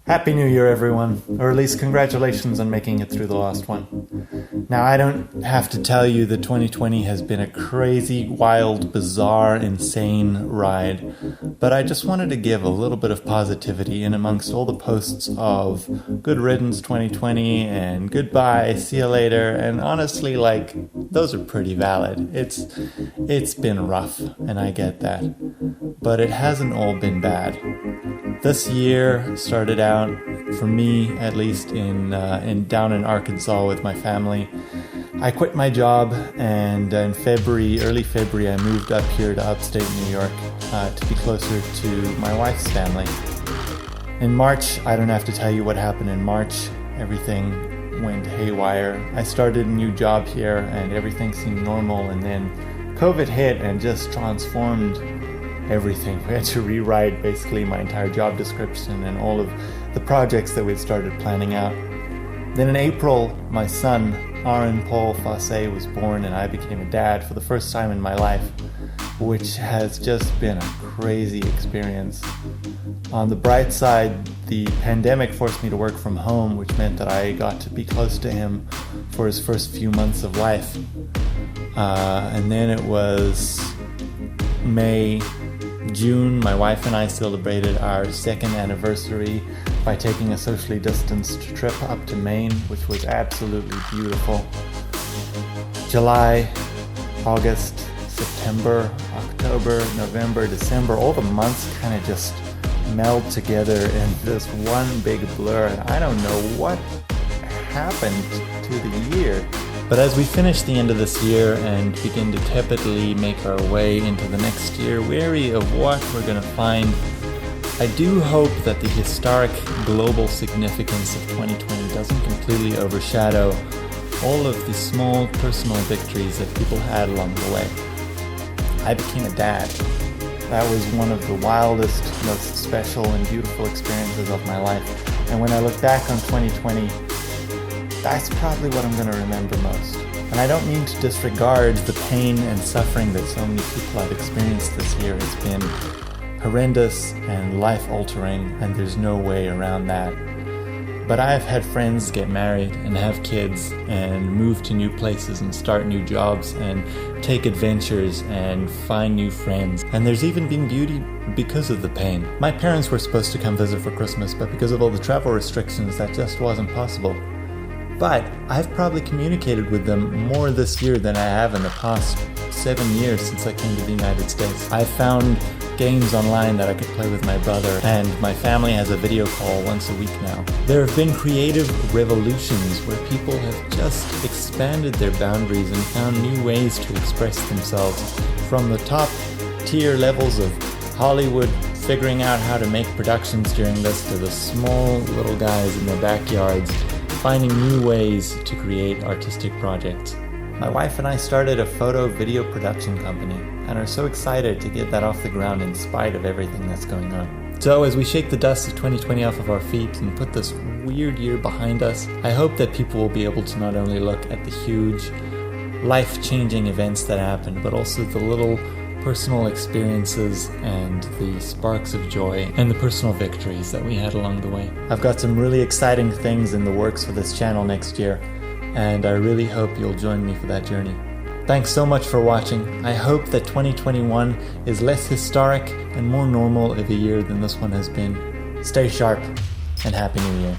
Happy New Year, everyone. Or at least congratulations on making it through the last one. Now, I don't have to tell you that 2020 has been a crazy, wild, bizarre, insane ride. But I just wanted to give a little bit of positivity in amongst all the posts of good riddance 2020 and goodbye, see you later. And honestly, those are pretty valid. It's been rough, and I get that. But it hasn't all been bad. This year started out, for me at least, in down in Arkansas with my family. I quit my job, and in early February, I moved up here to upstate New York to be closer to my wife's family. In March, I don't have to tell you what happened in March. Everything went haywire. I started a new job here, and everything seemed normal, and then COVID hit and just transformed everything. We had to rewrite basically my entire job description and all of the projects that we'd started planning out. Then in April, my son, Aaron Paul Fasse, was born, and I became a dad for the first time in my life, which has just been a crazy experience. On the bright side, the pandemic forced me to work from home, which meant that I got to be close to him for his first few months of life. And then it was June, my wife and I celebrated our second anniversary by taking a socially distanced trip up to Maine, which was absolutely beautiful. July, August, September, October, November, December, all the months kind of just meld together in this one big blur, and I don't know what happened to the year. But as we finish the end of this year and begin to tepidly make our way into the next year, wary of what we're going to find, I do hope that the historic global significance of 2020 doesn't completely overshadow all of the small personal victories that people had along the way. I became a dad. That was one of the wildest, most special and beautiful experiences of my life. And when I look back on 2020, that's probably what I'm going to remember most. And I don't mean to disregard the pain and suffering that so many people have experienced this year. It's been horrendous and life-altering, and there's no way around that. But I've had friends get married and have kids and move to new places and start new jobs and take adventures and find new friends. And there's even been beauty because of the pain. My parents were supposed to come visit for Christmas, but because of all the travel restrictions, that just wasn't possible. But I've probably communicated with them more this year than I have in the past 7 years since I came to the United States. I found games online that I could play with my brother, and my family has a video call once a week now. There have been creative revolutions where people have just expanded their boundaries and found new ways to express themselves, from the top tier levels of Hollywood figuring out how to make productions during this to the small little guys in their backyards finding new ways to create artistic projects. My wife and I started a photo video production company and are so excited to get that off the ground in spite of everything that's going on. So as we shake the dust of 2020 off of our feet and put this weird year behind us, I hope that people will be able to not only look at the huge, life-changing events that happened, but also the little personal experiences and the sparks of joy and the personal victories that we had along the way. I've got some really exciting things in the works for this channel next year, and I really hope you'll join me for that journey. Thanks so much for watching. I hope that 2021 is less historic and more normal of a year than this one has been. Stay sharp, and Happy New Year.